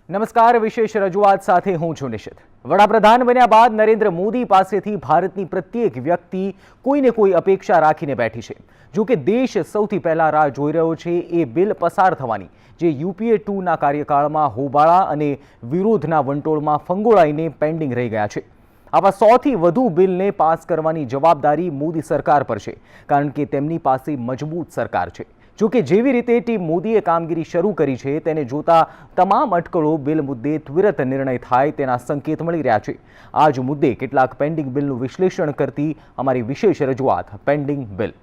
નમસ્કાર, વિશેષ રજૂઆત સાથે હું છું નિશિત। વડાપ્રધાન બન્યા બાદ નરેન્દ્ર મોદી પાસેથી ભારતની પ્રત્યેક વ્યક્તિ કોઈને કોઈ અપેક્ષા રાખીને બેઠી છે। જો કે દેશ સૌથી પહેલા રાહ જોઈ રહ્યો છે એ બિલ પસાર થવાની, જે UPA 2ના કાર્યકાળમાં હોબાળા અને વિરોધના વંટોળમાં ફંગોળાઈને પેન્ડિંગ રહી ગયા છે। આવા 100થી વધુ બિલને પાસ કરવાની જવાબદારી મોદી સરકાર પર છે, કારણ કે તેમની પાસે મજબૂત સરકાર છે। જો કે જેવી રીતે ટીમ મોદીએ કામગીરી શરૂ કરી છે તેને જોતા તમામ અટકળો બિલ મુદ્દે ત્વરિત નિર્ણય થાય તેના સંકેત મળી રહ્યા છે। આ જ મુદ્દે કેટલાક પેન્ડિંગ બિલનું વિશ્લેષણ કરતી અમારી વિશેષ રજૂઆત પેન્ડિંગ બિલ।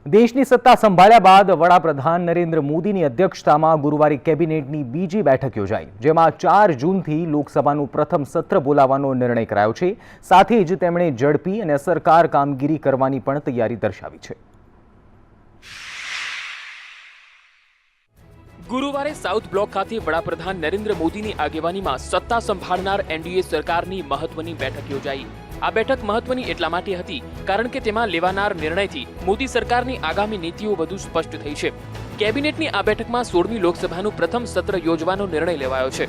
દેશની સત્તા સંભાળ્યા બાદ વડાપ્રધાન નરેન્દ્ર મોદીની અધ્યક્ષતામાં ગુરુવારે કેબિનેટની બીજી બેઠક યોજાઈ, જેમાં 4 જૂનથી લોકસભાનું પ્રથમ સત્ર બોલાવવાનો નિર્ણય કરાયો છે। સાથે જ તેમણે ઝડપી અને અસરકાર કામગીરી કરવાની પણ તૈયારી દર્શાવી છે। ગુરુવારે સાઉથ બ્લોક ખાતે વડાપ્રધાન નરેન્દ્ર મોદીની આગેવાનીમાં સત્તા સંભાળનાર NDA સરકારની મહત્વની બેઠક યોજાઈ। આ બેઠક મહત્વની એટલા માટે હતી કારણ કે તેમાં લેવાનાર નિર્ણયથી મોદી સરકારની આગામી નીતિઓ વધુ સ્પષ્ટ થઈ છે। કેબિનેટની આ બેઠકમાં 16મી લોકસભાનું પ્રથમ સત્ર યોજવાનો નિર્ણય લેવાયો છે।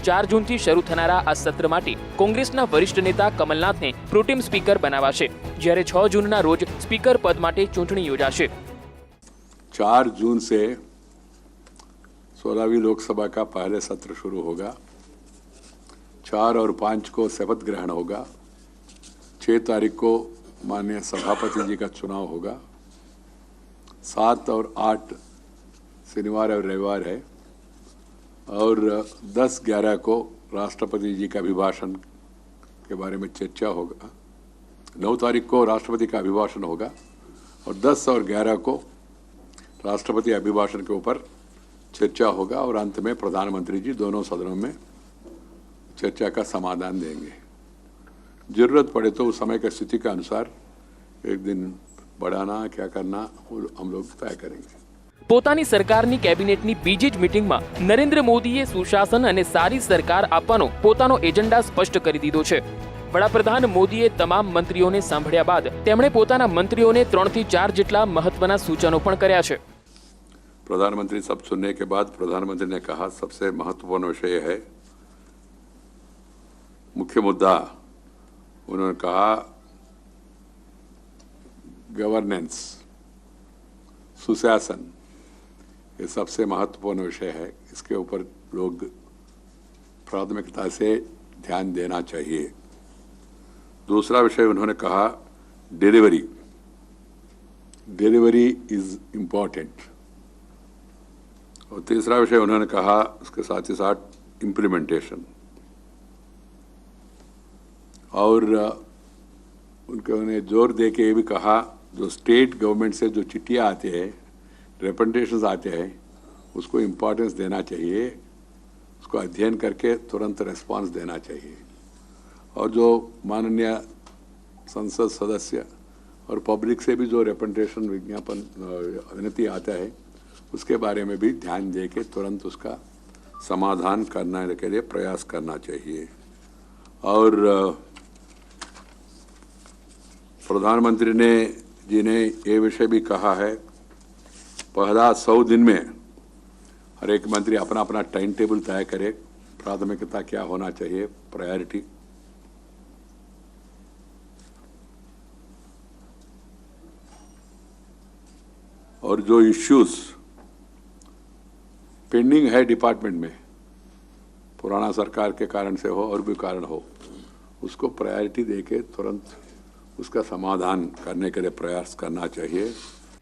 4 જૂનથી શરૂ થનારા આ સત્ર માટે કોંગ્રેસના વરિષ્ઠ નેતા કમલનાથને પ્રોટેમ સ્પીકર બનાવાશે, જ્યારે 6 જૂનના રોજ સ્પીકર પદ માટે ચૂંટણી યોજાશે। 4 जून से 16वीं लोकसभा का पहले सत्र शुरू होगा। 4 और 5 को शपथ ग्रहण होगा। 6 तारीख को माननीय सभापति जी का चुनाव होगा। 7 और 8 शनिवार और रविवार है, और 10-11 को राष्ट्रपति जी का अभिभाषण के बारे में चर्चा होगा। 9 तारीख को राष्ट्रपति का अभिभाषण होगा, और 10 और 11 को राष्ट्रपति अभिभाषण के ऊपर चर्चा होगा, और अंत में प्रधानमंत्री जी दोनों सदनों में चर्चा का समाधान देंगे। जरूरत पड़े तो उस समय की स्थिति के अनुसार एक दिन बढ़ाना क्या करना हम लोग तय करेंगे। પોતાની સરકારની કેબિનેટની બીજી જ મીટિંગમાં નરેન્દ્ર મોદીએ સુશાસન અને સારી સરકાર આપવાનો પોતાનો એજન્ડા સ્પષ્ટ કરી દીધો છે। વડાપ્રધાન મોદીએ તમામ મંત્રીઓને સાંભળ્યા બાદ તેમણે પોતાના મંત્રીઓને 3 થી 4 જેટલા મહત્વના સૂચનો પણ કર્યા છે। प्रधानमंत्री सब सुनने के बाद प्रधानमंत्री ने कहा सबसे महत्वपूर्ण विषय है, मुख्य मुद्दा उन्होंने कहा गवर्नेंस, सुशासन, ये सबसे महत्वपूर्ण विषय है। इसके ऊपर लोग प्राथमिकता से ध्यान देना चाहिए। दूसरा विषय उन्होंने कहा डिलीवरी, डिलीवरी इज इम्पॉर्टेंट। और तीसरा विषय उन्होंने कहा उसके साथ ही साथ इम्प्लीमेंटेशन। और उन्होंने जोर दे के ये भी कहा जो स्टेट गवर्नमेंट से जो चिट्ठियाँ आते हैं, रिप्रेजेंटेशंस आते हैं, उसको इम्पोर्टेंस देना चाहिए, उसको अध्ययन करके तुरंत रिस्पांस देना चाहिए। और जो माननीय संसद सदस्य और पब्लिक से भी जो रिप्रेजेंटेशन विज्ञापन विनती आता है, उसके बारे में भी ध्यान दे के तुरंत उसका समाधान करने के लिए प्रयास करना चाहिए। और प्रधानमंत्री जी ने ये विषय भी कहा है, पहला 100 दिन में हर एक मंत्री अपना अपना टाइम टेबल तय करे, प्राथमिकता क्या होना चाहिए, प्रायोरिटी। और जो इश्यूज पेंडिंग है डिपार्टमेंट में, पुराना सरकार के कारण से हो और भी कारण हो, उसको प्रायोरिटी देके तुरंत उसका समाधान करने के लिए प्रयास करना चाहिए।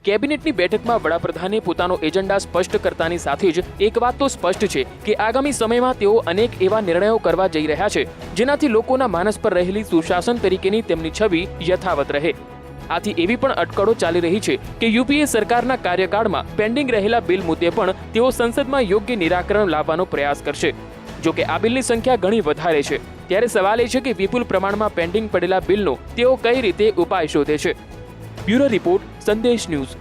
કેબિનેટની બેઠકમાં વડાપ્રધાને પોતાનો એજન્ડા સ્પષ્ટ કરતાની સાથે જ એક વાત તો સ્પષ્ટ છે કે આગામી સમયમાં તેઓ અનેક એવા નિર્ણયો કરવા જઈ રહ્યા છે જેનાથી લોકોના માનસ પર રહેલી સુશાસન તરીકેની તેમની છબી યથાવત રહે। આથી એવી પણ અટકળો ચાલી રહી છે કે યુપીએ સરકારના કાર્યકાળમાં પેન્ડિંગ રહેલા બિલ મુદ્દે પણ તેઓ સંસદમાં યોગ્ય નિરાકરણ લાવવાનો પ્રયાસ કરશે। જો કે આ બિલની સંખ્યા ઘણી વધારે છે, ત્યારે સવાલ એ છે કે વિપુલ પ્રમાણમાં પેન્ડિંગ પડેલા બિલનો તેઓ કઈ રીતે ઉપાય શોધે છે। બ્યુરો રિપોર્ટ, સંદેશ ન્યૂઝ।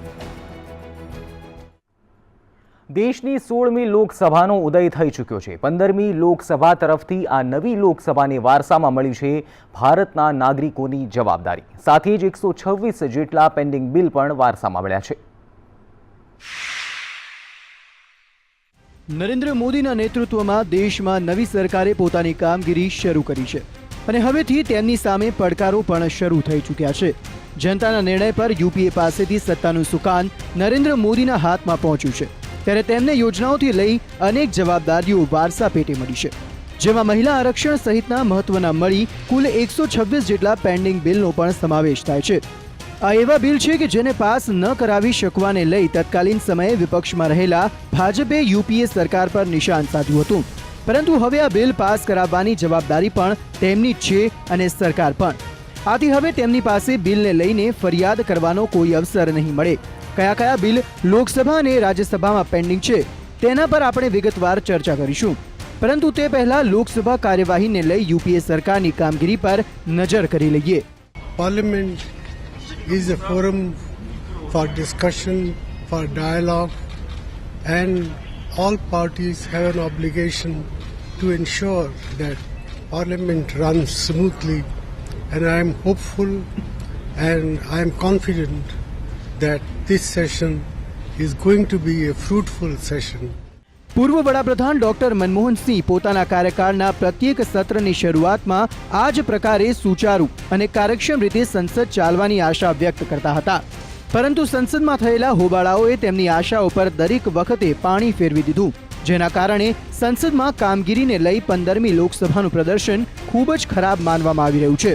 દેશની 16મી લોકસભાનો ઉદય થઈ ચૂક્યો છે। 15મી લોકસભા તરફથી આ નવી લોકસભાને વારસામાં મળી છે ભારતના નાગરિકોની જવાબદારી। સાથે જ 126 જેટલા પેન્ડિંગ બિલ પણ વારસામાં મળ્યા છે। નરેન્દ્ર મોદીના નેતૃત્વમાં દેશમાં નવી સરકારે પોતાની કામગીરી શરૂ કરી છે અને હવેથી તેમની સામે પડકારો પણ શરૂ થઈ ચૂક્યા છે। જનતાના નિર્ણય પર યુપીએ પાસેથી સત્તાનું સુકાન નરેન્દ્ર મોદીના હાથમાં પહોંચ્યું છે, ત્યારે તેમને યોજનાઓથી લઈ અનેક જવાબદારીઓ વારસા પેટે મળી છે, જેમાં મહિલા આરક્ષણ સહિતના મહત્વના મળી કુલ 126 જેટલા પેન્ડિંગ બિલનો પણ સમાવેશ થાય છે। આ એવા બિલ છે કે જેને પાસ ન કરાવી શકવાને લઈ તત્કાલીન સમયે વિપક્ષમાં રહેલા ભાજપે યુપીએ સરકાર પર નિશાન સાધ્યું હતું, પરંતુ હવે આ બિલ પાસ કરાવવાની જવાબદારી પણ તેમની જ છે અને સરકાર પણ। આથી હવે તેમની પાસે બિલને લઈને ફરિયાદ કરવાનો કોઈ અવસર નહીં મળે। કયા કયા બિલ લોકસભા અને રાજ્યસભામાં પેન્ડિંગ છે તેના પર આપણે વિગતવાર ચર્ચા કરીશું, પરંતુ તે પહેલા લોકસભા કાર્યવાહીને લઈ યુપીએ સરકારની કામગીરી પર નજર કરી લઈએ। Parliament is a forum for discussion, for dialogue, and all parties have an obligation to ensure that Parliament runs smoothly, and I am hopeful and I am confident that this session is going to be a fruitful session. પૂર્વ વડાપ્રધાન doctor Manmohan Singh પોતાના કાર્યકાળના પ્રત્યેક સત્રની શરૂઆતમાં આ જ પ્રકારે સુચારુ અને કાર્યક્ષમ રીતે સંસદ ચાલવાની આશા વ્યક્ત કરતા હતા, પરંતુ સંસદમાં થયેલા હોબાળાઓએ તેમની આશાઓ પર દરેક વખતે પાણી ફેરવી દીધું, જેના કારણે સંસદમાં કામગીરીને લઈ 15મી લોકસભાનું પ્રદર્શન ખૂબ જ ખરાબ માનવામાં આવી રહ્યું છે।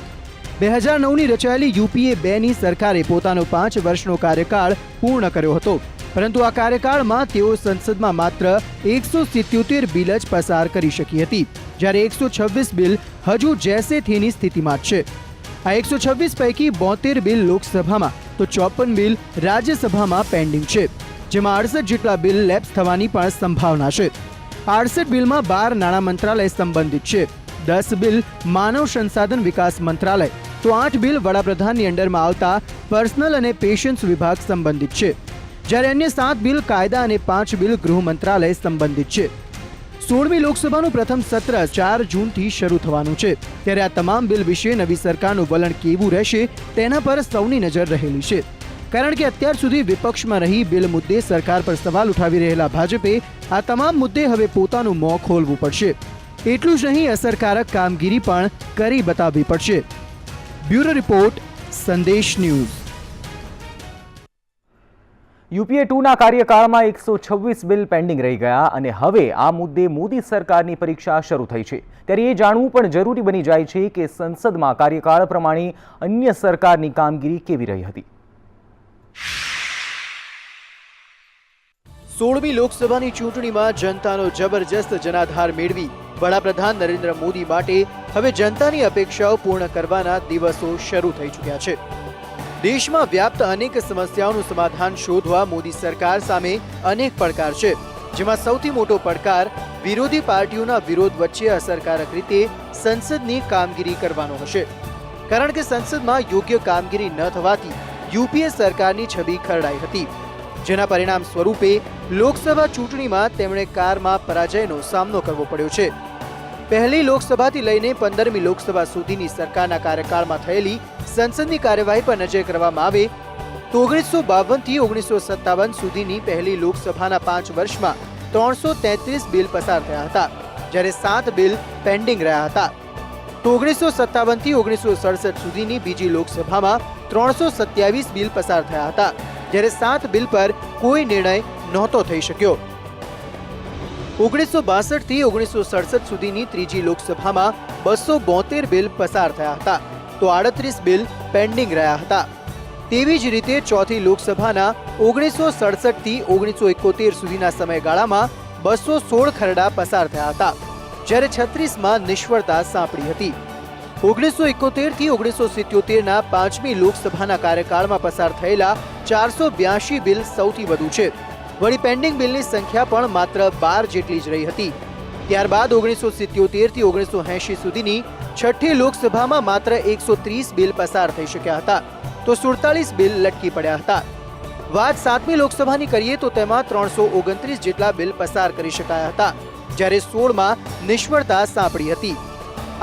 2009ની રચાયેલી યુપીએ 2ની સરકારે પોતાનો 5 વર્ષનો કાર્યકાળ પૂર્ણ કર્યો હતો, પરંતુ આ કાર્યકાળમાં તેઓ સંસદમાં માત્ર 177 બિલ જ પસાર કરી શકી હતી, જ્યારે 126 બિલ હજુ જેસે થેની સ્થિતિમાં જ છે। આ 126 પૈકી 72 બિલ લોકસભામાં તો 54 બિલ રાજ્યસભામાં પેન્ડિંગ છે, જેમાં 68 જેટલા બિલ લેપ્સ થવાની પણ સંભાવના છે। 68 બિલમાં 12 નાણાં મંત્રાલય સંબંધિત છે, 10 બિલ માનવ સંસાધન વિકાસ મંત્રાલય, તો 8 બિલ વડાપ્રધાનની અંડરમાં આવતા પર્સનલ અને પેશન્સ વિભાગ સંબંધિત છે, જ્યારે અન્ય 7 બિલ કાયદા અને 5 બિલ ગૃહ મંત્રાલય સંબંધિત છે। 16મી લોકસભાનું પ્રથમ સત્ર 4 જૂનથી શરૂ થવાનું છે, ત્યારે આ તમામ બિલ વિશે નવી સરકારનું વલણ કેવું રહેશે તેના પર સૌની નજર રહેલી છે, કારણ કે અત્યાર સુધી વિપક્ષમાં રહી બિલ મુદ્દે સરકાર પર સવાલ ઉઠાવી રહેલા ભાજપે આ તમામ મુદ્દે હવે પોતાનું મોં ખોલવું પડશે। એટલું જ નહીં, અસરકારક કામગીરી પણ કરી બતાવવી પડશે। બ્યુરો રિપોર્ટ, સંદેશ ન્યૂઝ। યુપીએ 2ના કાર્યકાળમાં 126 બિલ પેન્ડિંગ રહી ગયા અને હવે આ મુદ્દે મોદી સરકારની પરીક્ષા શરૂ થઈ છે, ત્યારે એ જાણવું પણ જરૂરી બની જાય છે કે સંસદમાં કાર્યકાળ પ્રમાણે અન્ય સરકારની કામગીરી કેવી રહી હતી। 16મી લોકસભાની ચૂંટણીમાં જનતાનો જબરજસ્ત જનાધાર મેળવી વડાપ્રધાન નરેન્દ્ર મોદી માટે હવે જનતાની અપેક્ષાઓ પૂર્ણ કરવાના દિવસો શરૂ થઈ ચૂક્યા છે। દેશમાં વ્યાપ્ત અનેક સમસ્યાઓનું સમાધાન શોધવા મોદી સરકાર સામે અનેક પડકાર છે, જેમાં સૌથી મોટો પડકાર વિરોધી પાર્ટીઓના વિરોધ વચ્ચે અસરકારક રીતે સંસદની કામગીરી કરવાનો હશે, કારણ કે સંસદમાં યોગ્ય કામગીરી ન થવાથી યુપીએ સરકારની છબી ખરડાઈ હતી, જેના પરિણામ સ્વરૂપે લોકસભા ચૂંટણીમાં તેમણે કારમાં પરાજયનો સામનો કરવો પડ્યો છે। પહેલી લોકસભાથી લઈને 15મી લોકસભા સુધીની સરકારના કાર્યકાળમાં થયેલી સંસદની કાર્યવાહી પર નજર કરવામાં આવે તો 1952 થી 1957 સુધીની પહેલી લોકસભાના 5 વર્ષમાં 333 બિલ પસાર થયા હતા, જ્યારે 7 બિલ પેન્ડિંગ રહ્યા હતા, તો 1957 થી 1967 સુધીની બીજી લોકસભામાં 327 બિલ પસાર થયા હતા, જ્યારે 7 બિલ પર કોઈ નિર્ણય નહોતો થઈ શક્યો। 1962 થી 1967 સુધીની ત્રીજી લોકસભામાં 272 બિલ પસાર થયા હતા, તો 38 બિલ પેન્ડિંગ રહ્યા હતા। તેવી જ રીતે ચોથી લોકસભાના 1967 થી 1971 સુધીના સમયગાળામાં 216 ખરડા પસાર થયા હતા, જ્યારે 36માં નિષ્ફળતા સાંપડી હતી। 1971 થી 1977ના 5મી લોકસભાના કાર્યકાળમાં પસાર થયેલા 482 બિલ સૌથી વધુ છે, વળી પેન્ડિંગ બિલની સંખ્યા પણ માત્ર 12 જેટલી જ રહી હતી। ત્યારબાદ 1977 થી 1980 સુધીની છઠ્ઠી લોકસભામાં માત્ર 130 બિલ પસાર થઈ શક્યા હતા, તો 47 બિલ લટકી પડ્યા હતા। વાત 7મી લોકસભાની કરીએ તો તેમાં 329 જેટલા બિલ પસાર કરી શકાયા હતા, જ્યારે 16માં નિષ્ફળતા સાંપડી હતી.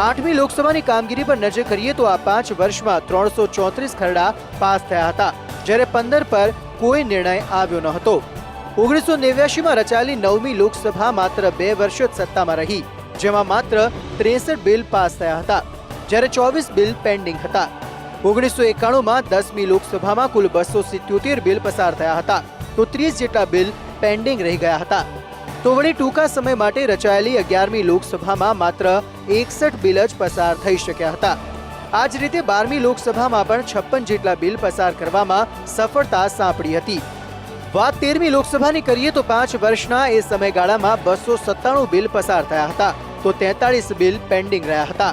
8મી લોકસભાની કામગીરી પર નજર કરીએ તો આ 5 વર્ષમાં 334 ખરડા પાસ થયા હતા, જ્યારે 15 પર કોઈ નિર્ણય આવ્યો ન હતો. 1989માં રચાયેલી 9મી લોકસભા માત્ર 2 વર્ષ જ સત્તામાં રહી, જેમાં માત્ર 63 બિલ પાસ થયા હતા, જ્યારે 24 બિલ પેન્ડિંગ હતા. 1991માં 10મી લોકસભામાં કુલ 277 બિલ પસાર થયા હતા, તો 30 જેટલા બિલ પેન્ડિંગ રહી ગયા હતા. તો વળી ટૂંકા સમય માટે રચાયેલી 11મી લોકસભામાં માત્ર 61 બિલ જ પસાર થઈ શક્યા હતા. આ જ રીતે 12મી લોકસભામાં પણ 56 જેટલા બિલ પસાર કરવામાં સફળતા સાંપડી હતી. વાત 13મી લોકસભાની કરીએ તો 5 વર્ષના એ સમયગાળામાં 297 બિલ પસાર થયા હતા, તો 43 બિલ પેન્ડિંગ રહ્યા હતા.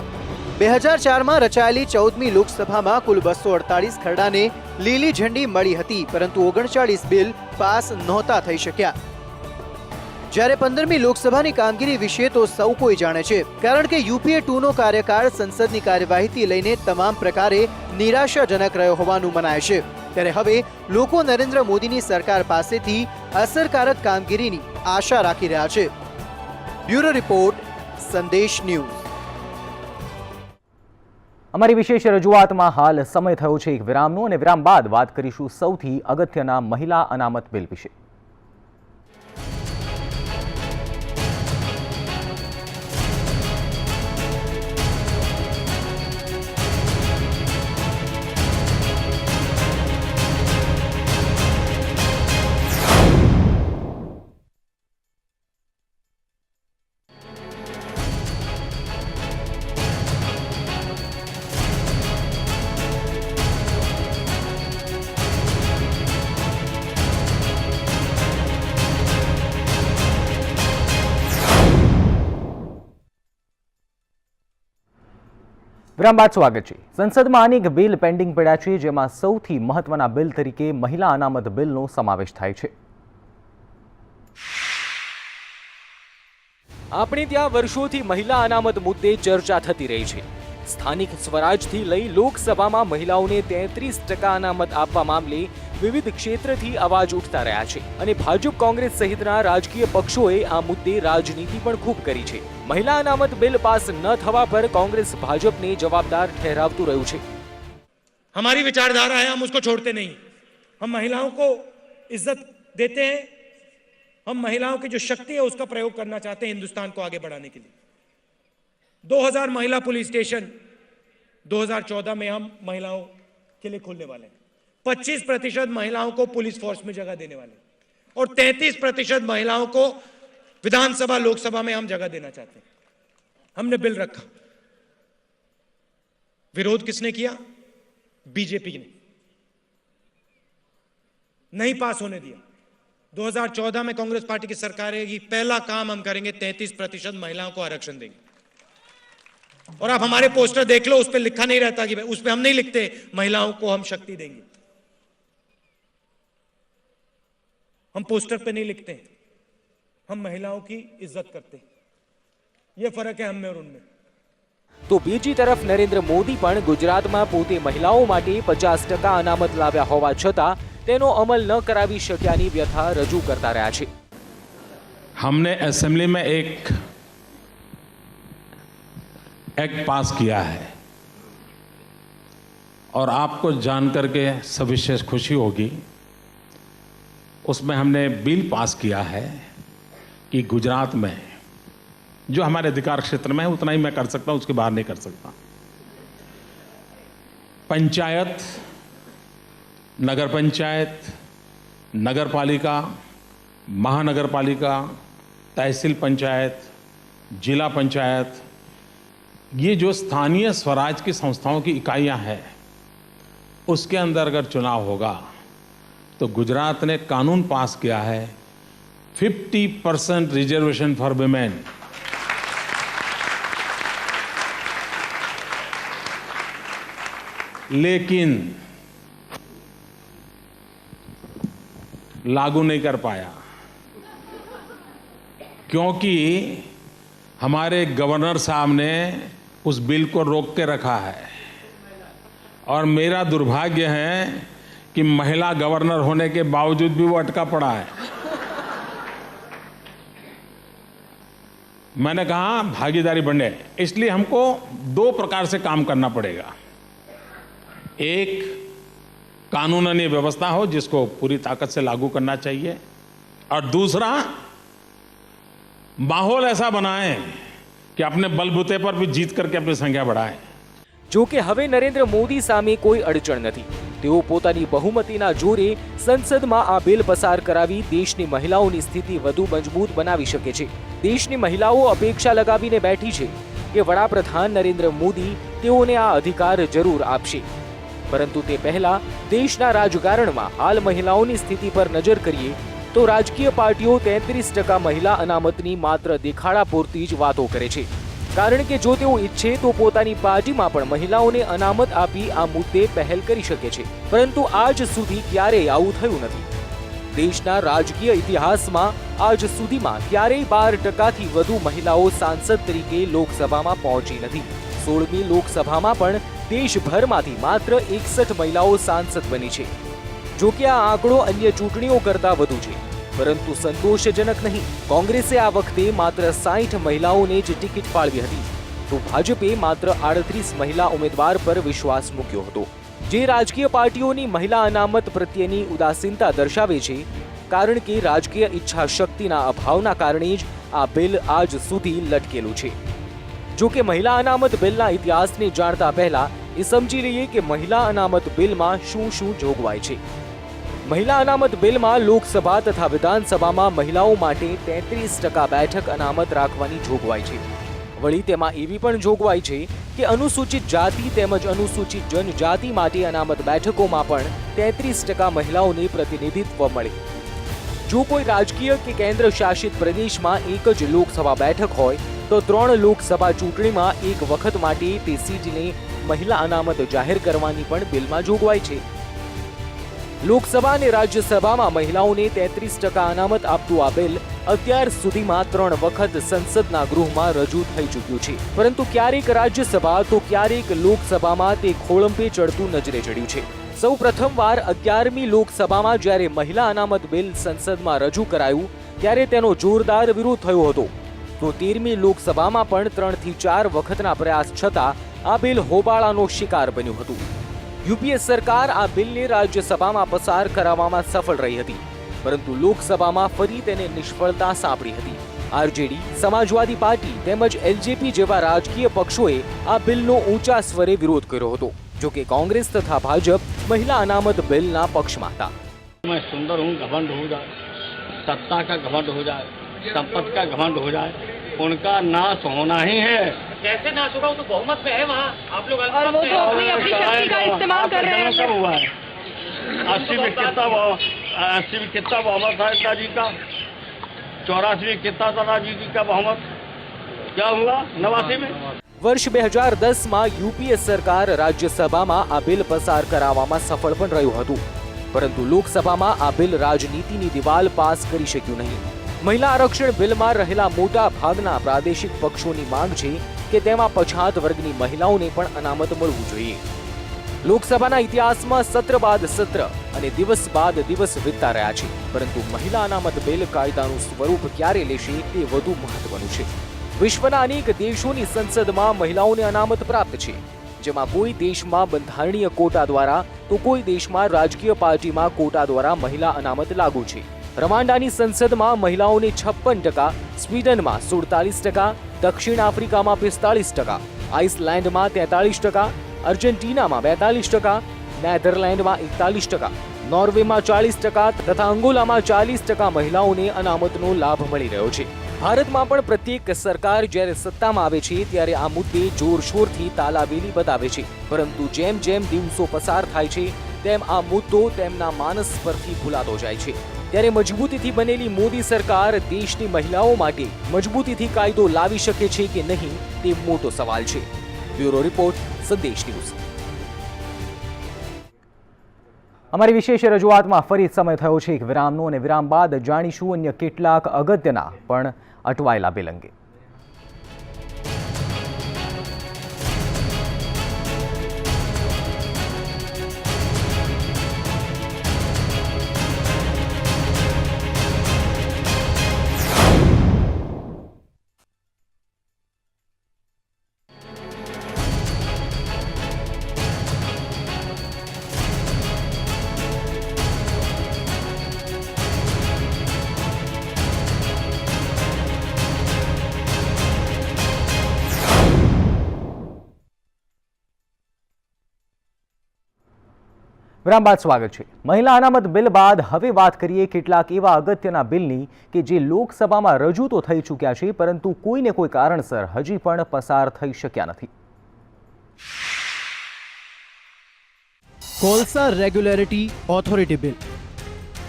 2004માં રચાયેલી 14મી લોકસભામાં કુલ 248 ખરડાને લીલી ઝંડી મળી હતી, પરંતુ 39 બિલ પાસ નહોતા થઈ શક્યા. જ્યારે 15મી લોકસભાની કામગીરી વિશે તો સૌ કોઈ જાણે છે, કારણ કે UPA 2નો કાર્યકાળ સંસદની કાર્યવાહીથી લઈને તમામ પ્રકારે નિરાશાજનક રહ્યો હોવાનું મનાય છે. ત્યારે હવે લોકો નરેન્દ્ર મોદીની સરકાર પાસેથી અસરકારક કામગીરીની આશા રાખી રહ્યા છે. બ્યુરો રિપોર્ટ, સંદેશ ન્યૂઝ. અમારી વિશેષ રજૂઆતમાં હાલ સમય થયો છે એક વિરામનો, અને વિરામ બાદ વાત કરીશું સૌથી અગત્યના મહિલા અનામત બિલ વિશે. વિરામ બાદ સ્વાગત છે. સંસદમાં અનેક બિલ પેન્ડિંગ પડ્યા છે, જેમાં સૌથી મહત્વના બિલ તરીકે મહિલા અનામત બિલનો સમાવેશ થાય છે. આપણે ત્યાં વર્ષોથી મહિલા અનામત મુદ્દે ચર્ચા થતી રહી છે. સ્થાનિક સ્વરાજથી લઈ લોકસભામાં મહિલાઓને 33% અનામત આપવા મામલે વિવિધ ક્ષેત્રથી અવાજ ઉઠતા રહ્યા છે, અને ભાજપ કોંગ્રેસ સહિતના રાજકીય પક્ષોએ આ મુદ્દે રાજનીતિ પણ ખૂબ કરી છે. મહિલા અનામત બિલ પાસ ન થવા પર कांग्रेस भाजपा ने जवाबदार ठहरावतुं रह्युं छे. हमारी विचारधारा है, हम उसको छोड़ते नहीं. हम महिलाओं को इज्जत देते हैं. हम महिलाओं की जो शक्ति है उसका प्रयोग करना चाहते हैं हिंदुस्तान को आगे बढ़ाने के लिए. 2000 महिला पुलिस स्टेशन 2014 में हम महिलाओं के लिए खोलने वाले हैं. 25% महिलाओं को पुलिस फोर्स में जगह देने वाले हैं, और 33% महिलाओं को विधानसभा लोकसभा में हम जगह देना चाहते हैं. हमने बिल रखा. विरोध किसने किया? बीजेपी ने. नहीं पास होने दिया. 2014 में कांग्रेस पार्टी की सरकार है, पहला काम हम करेंगे 33% महिलाओं को आरक्षण देंगे. और आप हमारे पोस्टर देख लो, उस पर लिखा नहीं रहता कि उस पर हम नहीं लिखते महिलाओं को हम शक्ति देंगे. हम पोस्टर पे नहीं लिखते हैं, हम महिलाओं की इज्जत करते हैं. ये फर्क है हम में और उनमें. તો બીજી તરફ નરેન્દ્ર મોદી પણ ગુજરાતમાં પોતે મહિલાઓ માટે 50% અનામત લાવ્યા હોવા છતાં તેનો અમલ ન કરાવી શક્યાની વ્યથા રજૂ કરતા રહ્યા છે. हमने असेंबली में एक एक्ट पास किया है, और आपको जानकर के सविशेष खुशी होगी. उसमें हमने बिल पास किया है कि गुजरात में जो हमारे अधिकार क्षेत्र में है उतना ही मैं कर सकता हूं, उसके बाहर नहीं कर सकता. पंचायत, नगर पंचायत, नगर पालिका, महानगर पालिका, तहसील पंचायत, जिला पंचायत, ये जो स्थानीय स्वराज की संस्थाओं की इकाइयां हैं, उसके अंदर अगर चुनाव होगा तो गुजरात ने कानून पास किया है 50% रिजर्वेशन फॉर विमेन. लेकिन लागू नहीं कर पाया, क्योंकि हमारे गवर्नर साहब ने उस बिल को रोक के रखा है. और मेरा दुर्भाग्य है कि महिला गवर्नर होने के बावजूद भी वो अटका पड़ा है। मैंने कहा भागीदारी बढ़े, इसलिए हमको दो प्रकार से काम करना पड़ेगा। एक, कानूनी व्यवस्था हो जिसको पूरी ताकत से लागू करना चाहिए, और दूसरा, माहौल ऐसा बनाएं कि अपने बलबूते पर भी जीत करके अपनी संख्या बढ़ाएं। જો કે હવે નરેન્દ્ર મોદી સામે કોઈ અડચણ નથી। તેઓ પોતાની બહુમતીના જોરે સંસદમાં આ બિલ પસાર કરાવી દેશની મહિલાઓની સ્થિતિ વધુ મજબૂત બનાવી શકે છે। દેશની મહિલાઓ અપેક્ષા લગાવીને બેઠી છે કે વડાપ્રધાન નરેન્દ્ર મોદી તેઓને આ અધિકાર જરૂર આપશે। પરંતુ તે પહેલા દેશના રાજકારણમાં હાલ મહિલાઓની સ્થિતિ પર નજર કરીએ તો રાજકીય પાર્ટીઓ 33% મહિલા અનામતની માત્ર દેખાડા પૂરતી જ વાતો કરે છે। કારણ કે જો તેઓ ઈચ્છે તો પોતાની પાર્ટીમાં પણ મહિલાઓને અનામત આપી આ મુદ્દે પહેલ કરી શકે છે, પરંતુ આજ સુધી ક્યારેય આવું થયું નથી। દેશના રાજકીય ઇતિહાસમાં આજ સુધીમાં ક્યારેય 12%થી વધુ મહિલાઓ સાંસદ તરીકે લોકસભામાં પહોંચી નથી। 16મી લોકસભામાં પણ દેશભરમાંથી માત્ર 61 મહિલાઓ સાંસદ બની છે। જો કે આ આંકડો અન્ય ચૂંટણીઓ કરતા વધુ છે, પરંતુ સંતોષજનક નહીં। કોંગ્રેસે આ વખતે માત્ર 60 મહિલાઓને જ ટિકિટ ફાળવી હતી, તો ભાજપે માત્ર 38 મહિલા ઉમેદવાર પર વિશ્વાસ મૂક્યો હતો, જે રાજકીય પાર્ટીઓની મહિલા અનામત પ્રત્યેની ઉદાસીનતા દર્શાવે છે। કારણ કે રાજકીય ઈચ્છા શક્તિના અભાવના કારણે જ આ બિલ આજ સુધી લટકેલું છે। જો કે મહિલા અનામત બિલના ઇતિહાસને જાણતા પહેલા એ સમજી લઈએ કે મહિલા અનામત બિલમાં શું જોગવાઈ છે। મહિલા અનામત બિલમાં લોકસભા તથા વિધાનસભામાં મહિલાઓ માટે 33% બેઠક અનામત રાખવાની જોગવાઈ છે। વળી તેમાં એવી પણ જોગવાઈ છે કે અનુસૂચિત જાતિ તેમજ અનુસૂચિત જનજાતિ માટે અનામત બેઠકોમાં પણ 33% મહિલાઓને પ્રતિનિધિત્વ મળે। જો કોઈ રાજકીય કે કેન્દ્ર શાસિત પ્રદેશમાં એક જ લોકસભા બેઠક હોય તો 3 લોકસભા ચૂંટણીમાં એક વખત માટે તે સીટને મહિલા અનામત જાહેર કરવાની પણ બિલમાં જોગવાઈ છે। લોકસભા અને રાજ્યસભામાં મહિલાઓને 33% અનામત આપતું આ બિલ અત્યાર સુધીમાં 3 વખત સંસદના ગૃહમાં રજૂ થઈ ચૂક્યું છે, પરંતુ ક્યારેક રાજ્યસભા તો ક્યારેક લોકસભામાં તે ખોળંબે ચડતું નજરે ચડ્યું છે। સૌ પ્રથમવાર 11મી લોકસભામાં જ્યારે મહિલા અનામત બિલ સંસદમાં રજૂ કરાયું ત્યારે તેનો જોરદાર વિરોધ થયો હતો, તો 13મી લોકસભામાં પણ 3 થી 4 વખતના પ્રયાસ છતાં આ બિલ હોબાળાનો શિકાર બન્યું હતું। યુપીએ સરકાર આ બિલને રાજ્યસભામાં પસાર કરાવવામાં સફળ રહી હતી, પરંતુ લોકસભામાં ફરી તેને નિષ્ફળતા સાંપડી હતી। આરજેડી, સમાજવાદી પાર્ટી તેમજ એલજેપી જેવા રાજકીય પક્ષોએ આ બિલનો ઊંચા સ્વરે વિરોધ કર્યો હતો। જો કે કોંગ્રેસ તથા ભાજપ મહિલા અનામત બિલના પક્ષમાં હતા। मैं सुंदर हूँ, घमंड हो जाए, सत्ता का घमंड हो जाए, संपत्ति का घमंड हो जाए, उनका नाश होना ही है। कैसे नाश होगा? वो तो बहुमत में है वहाँ, आप लोग और वो तो अपनी शक्ति का इस्तेमाल कर रहे हैं। कब हुआ है? 80 में कितना बहुमत था नेताजी का? 84 में कितना था राजीव जी का बहुमत? क्या हुआ 89 में? વર્ષ 2010માં યુપીએ સરકાર રાજ્યસભામાં આ બિલ પસાર કરાવવામાં સફળ પણ રહ્યું હતું, પરંતુ લોકસભામાં આ બિલ રાજનીતિની દિવાલ પાસ કરી શક્યું નહીં। મહિલા આરક્ષણ બિલમાં રહેલા મોટા ભાગના પ્રાદેશિક પક્ષોની માંગ છે કે તેમાં પછાત વર્ગની મહિલાઓને પણ અનામત મળવું જોઈએ। લોકસભાના ઇતિહાસમાં સત્ર બાદ સત્ર અને દિવસ બાદ દિવસ વીતતા રહ્યા છે, પરંતુ મહિલા અનામત બિલ કાયદાનું સ્વરૂપ ક્યારે લેશે તે વધુ મહત્વનું છે। વિશ્વના અનેક દેશોની સંસદમાં મહિલાઓને અનામત પ્રાપ્ત છે, જેમાં કોઈ દેશમાં બંધારણીય કોટા દ્વારા તો કોઈ દેશમાં રાજકીય પાર્ટીમાં કોટા દ્વારા મહિલા અનામત લાગુ છે। રવાંડાની સંસદમાં મહિલાઓને 56%, સ્વીડનમાં 47%, દક્ષિણ આફ્રિકામાં 45%, આઇસલેન્ડમાં 43%, અર્જેન્ટિનામાં 42%, નેધરલેન્ડમાં 41%, નોર્વેમાં 40% તથા અંગોલામાં 40% મહિલાઓને અનામતનો લાભ મળી રહ્યો છે। ભારતમાં પણ પ્રત્યેક સરકાર જ્યારે સત્તામાં આવે છે ત્યારે આ મુદ્દે જોરશોરથી તાલાવેલી બતાવે છે, પરંતુ જેમ જેમ દિવસો પસાર થાય છે તેમ આ મુદ્દો તેમના માનસ પરથી ભૂલાતો જાય છે। ત્યારે મજબૂતીથી બનેલી મોદી સરકાર દેશની મહિલાઓ માટે મજબૂતીથી કાયદો લાવી શકે છે કે નહીં તે મોટો સવાલ છે। બ્યુરો રિપોર્ટ, સંદેશ ન્યૂઝ। અમારી વિશેષ રજૂઆતમાં ફરી સમય થયો છે એક વિરામનો, અને વિરામ બાદ જાણીશું અન્ય કેટલાક અગત્યના પણ અટવાયેલા બિલ અંગે। વિરામ બાદ સ્વાગત છે. મહિલા અનામત બિલ બાદ હવે વાત કરીએ કેટલાક એવા અગત્યના બિલની કે જે લોકસભામાં રજૂ તો થઈ ચૂક્યા છે, પરંતુ કોઈને કોઈ કારણસર હજી પણ પસાર થઈ શક્યા નથી. કોલસા રેગ્યુલેટરી ઓથોરિટી બિલ.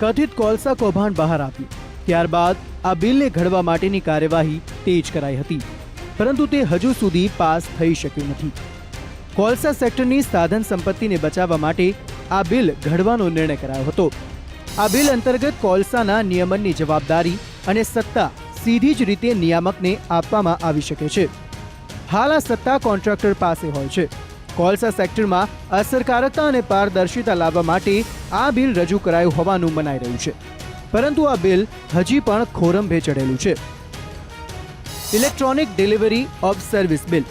કથિત કોલસા કૌભાંડ બહાર આવ્યું ત્યારબાદ આ બિલને ઘડવા માટેની કાર્યવાહી તેજ કરાઈ હતી, પરંતુ તે હજુ સુધી પાસ થઈ શક્યું નથી. કોલસા સેક્ટરની સાધન સંપત્તિને બચાવવા માટે આ બિલ ઘડવાનો નિર્ણય કરાયો હતો. આ બિલ અંતર્ગત કોલસાના નિયમનની જવાબદારી અને સત્તા સીધી જ રીતે નિયામકને આપવામાં આવી શકે છે. હાલ આ સત્તા કોન્ટ્રાક્ટર પાસે હોય છે. કોલસા સેક્ટરમાં અસરકારકતા અને પારદર્શિતા લાવવા માટે આ બિલ રજૂ કરાયું હોવાનું મનાઈ રહ્યું છે, પરંતુ આ બિલ હજી પણ ખોરંભે ચડેલું છે. Electronic delivery of service bill.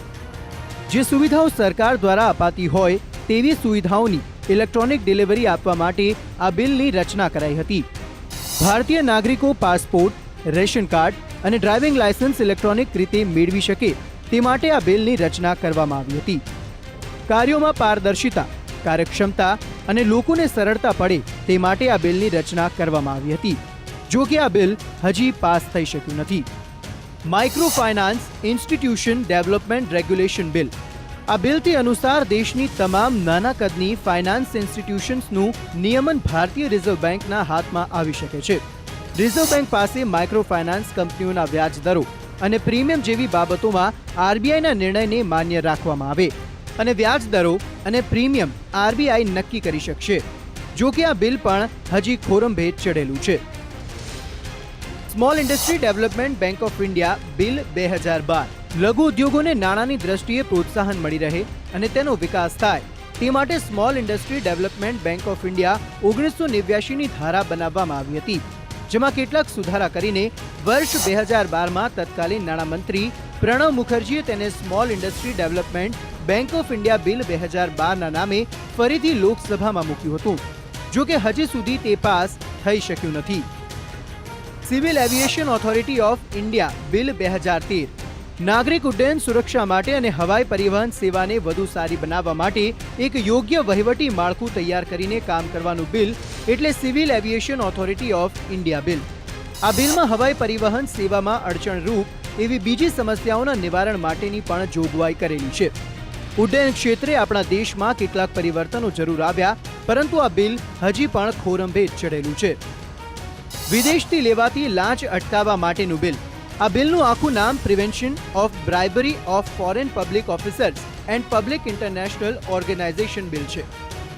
જે સુવિધાઓ સરકાર દ્વારા અપાતી હોય તેવી સુવિધાઓની ઇલેક્ટ્રોનિક ડિલિવરી આપવા માટે આ બિલની રચના કરાઈ હતી. ભારતીય નાગરિકો પાસપોર્ટ, રેશન કાર્ડ અને ડ્રાઇવિંગ લાયસન્સ ઇલેક્ટ્રોનિક રીતે મેળવી શકે તે માટે આ બિલની રચના કરવામાં આવી હતી. કાર્યોમાં પારદર્શિતા, કાર્યક્ષમતા અને લોકોને સરળતા પડે તે માટે આ બિલની રચના કરવામાં આવી હતી. જો કે આ બિલ હજી પાસ થઈ શક્યું નથી. Micro finance institution development regulation bill. આ બિલથી અનુસાર દેશની તમામ નાના કદની ફાઇનાન્સ ઇન્સ્ટિટ્યુશન્સનું નિયમન ભારતીય રિઝર્વ બેંકના હાથમાં આવી શકે છે. રિઝર્વ બેંક પાસે માઇક્રો ફાઇનાન્સ કંપનીઓના વ્યાજ દરો અને પ્રીમિયમ જેવી બાબતોમાં આરબીઆઈના નિર્ણયને માન્ય રાખવામાં આવે અને વ્યાજ દરો અને પ્રીમિયમ આરબીઆઈ નક્કી કરી શકશે. જો કે આ બિલ પણ હજી ખોરંભે ચડેલું છે. Small industry development bank of India bill 2012. લઘુ ઉદ્યોગોને નાણાંની દ્રષ્ટિએ પ્રોત્સાહન મળી રહે અને તેનો વિકાસ થાય તે માટે small industry development bank of India 1989ની ધારા બનાવવામાં આવી હતી, જેમાં કેટલાક સુધારા કરીને વર્ષ 2012માં તત્કાલીન નાણામંત્રી પ્રણવ મુખર્જીએ તેને small industry development bank of India bill 2012ના નામે ફરીથી લોકસભામાં મૂક્યું હતું. જો કે હજી સુધી તે પાસ થઈ શક્યું નથી. Civil aviation authority of India bill 2013. નાગરિક ઉડ્ડયન સુરક્ષા માટે અને હવાઈ પરિવહન સેવાને વધુ સારી બનાવવા માટે એક યોગ્ય વહીવટી માળખું તૈયાર કરીને કામ કરવાનું બિલ એટલે civil aviation authority of India bill. આ બિલમાં હવાઈ પરિવહન સેવામાં અડચણરૂપ એવી બીજી સમસ્યાઓના નિવારણ માટેની પણ જોગવાઈ કરેલી છે. ઉડ્ડયન ક્ષેત્રે આપણા દેશમાં કેટલાક પરિવર્તનો જરૂર આવ્યા, પરંતુ આ બિલ હજી પણ ખોરંભે ચડેલું છે. વિદેશથી લેવાતી લાંચ અટકાવવા માટેનું બિલ. આ બિલનું આખું નામ prevention of bribery of foreign public officers and public international organisation bill છે,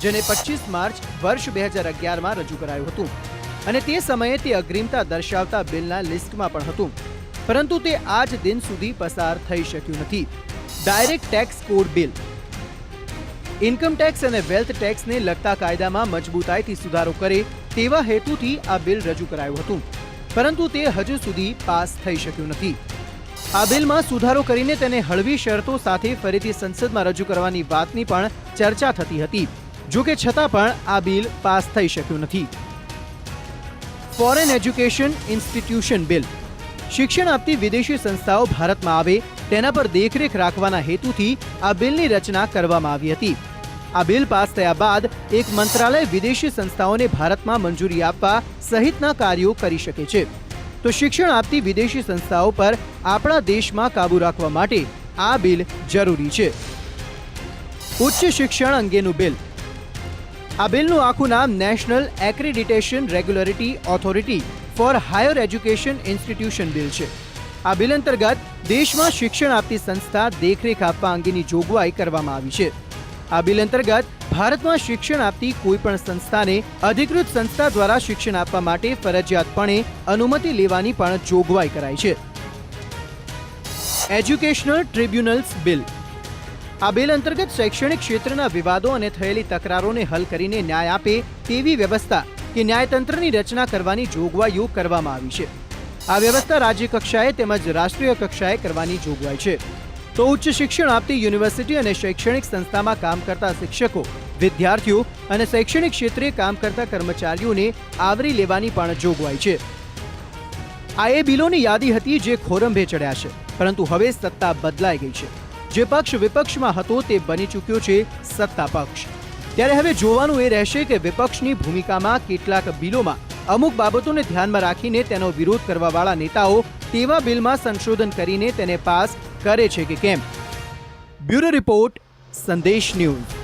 જેને 25 માર્ચ વર્ષ 2011માં રજૂ કરાયું હતું અને તે સમયે તે અગ્રિમતા દર્શાવતા બિલના લિસ્ટમાં પણ હતું, પરંતુ તે આજ દિન સુધી પસાર થઈ શક્યું નથી. Direct tax code bill. Income tax અને વેલ્થ ટેક્સને લગતા કાયદામાં મજબૂતાઈથી સુધારો કરે તેવા હેતુથી આ બિલ રજૂ કરાયું હતું, પરંતુ તે હજુ સુધી પાસ થઈ શક્યું નથી. આ બિલમાં સુધારો કરીને તેને હળવી શરતો સાથે ફરીથી સંસદમાં રજૂ કરવાની વાતની પણ ચર્ચા થતી હતી. જો કે છતાં પણ આ બિલ પાસ થઈ શક્યું નથી. Foreign education institution bill. શિક્ષણ આપતી વિદેશી સંસ્થાઓ ભારતમાં આવે તેના પર દેખરેખ રાખવાના હેતુથી આ બિલની રચના કરવામાં આવી હતી. આ બિલ પાસ થયા બાદ એક મંત્રાલય વિદેશી સંસ્થાઓને ભારતમાં મંજૂરી આપવા સહિતના કાર્યો કરી શકે છે. તો શિક્ષણ આપતી વિદેશી સંસ્થાઓ પર આપણા દેશમાં કાબૂ રાખવા માટે આ બિલ જરૂરી છે. ઉચ્ચ શિક્ષણ અંગેનું બિલ. આ બિલનું આખું નામ national accreditation regulatory authority four higher education institution bill છે. આ બિલ અંતર્ગત દેશમાં શિક્ષણ આપતી સંસ્થા દેખરેખ આપવા અંગેની જોગવાઈ કરવામાં આવી છે. આ બિલ અંતર્ગત ભારતમાં શિક્ષણ આપતી કોઈ પણ સંસ્થાને અધિકૃત સંસ્થા દ્વારા શિક્ષણ આપવા માટે ફરજિયાતપણે અનુમતિ લેવાની પણ જોગવાઈ કરાઈ છે. Educational tribunals bill. આ બિલ અંતર્ગત શૈક્ષણિક ક્ષેત્રના વિવાદો અને થયેલી તકરારોને હલ કરીને ન્યાય આપે તેવી વ્યવસ્થા કે ન્યાયતંત્રની રચના કરવાની જોગવાઈઓ કરવામાં આવી છે. આ વ્યવસ્થા રાજ્ય કક્ષાએ તેમજ રાષ્ટ્રીય કક્ષાએ કરવાની જોગવાઈ છે. તો ઉચ્ચ શિક્ષણ આપતી યુનિવર્સિટી અને શૈક્ષણિક સંસ્થામાં કામ કરતા શિક્ષકો, વિદ્યાર્થીઓ અને શૈક્ષણિક ક્ષેત્રે કામ કરતા કર્મચારીઓને આવરી લેવાની પણ જોગવાઈ છે. આ એ બિલોની યાદી હતી જે ખોરંભે ચડ્યા છે, પરંતુ હવે સત્તા બદલાઈ ગઈ છે. જે પક્ષ વિપક્ષમાં હતો તે બની ચૂક્યો છે સત્તા પક્ષ. ત્યારે હવે જોવાનું એ રહેશે કે વિપક્ષની ભૂમિકામાં કેટલાક બિલોમાં અમુક બાબતોને ધ્યાનમાં રાખીને તેનો વિરોધ કરવાવાળા નેતાઓ તેવા બિલમાં સંશોધન કરીને તેને પાસ કરે છે કે કેમ। બ્યુરો રિપોર્ટ, સંદેશ ન્યૂઝ।